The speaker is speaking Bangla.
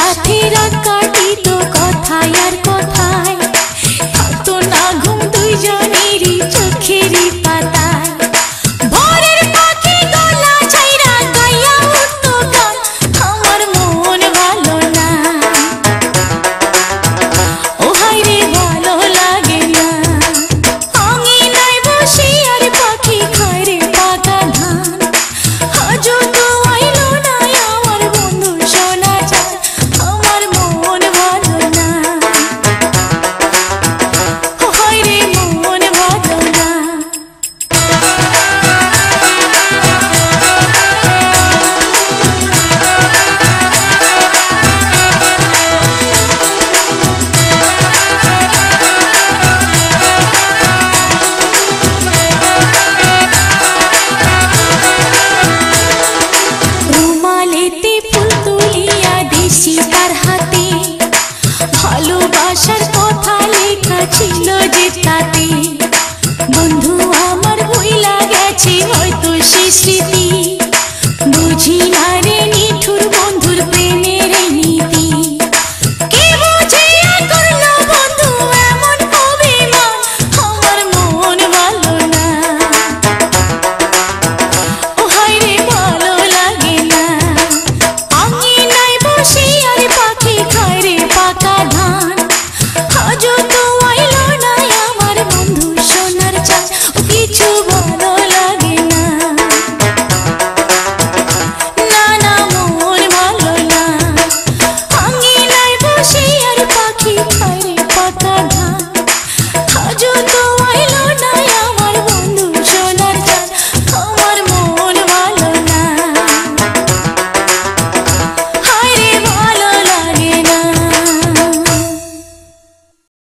সাথে রাত কাটিত কথায় আর কথায়, তো না ঘুম দুইজনেরই চোখেরই পাতায়। ভোরের পাখি গলা ছাইরা গাইয়া উঠতো গান, আমার মন ভালো না, ও হায় রে ভালো লাগে না। আঙিনায় বসে আর পাখি খায় রে পাকা ধান, আজও তো আইলো না আমার বন্ধু সোনা চাঁদ, আমার মন ভালো না, ও হায় রে মন ভালো না। রুমালেতে ফুল তুলিয়া দিছি তার হাতে, ভালোবাসার কথা লেখা ছিল যে তাতে। বন্ধু আমার ভুইলা গেছে হয়তো সে স্মৃতি,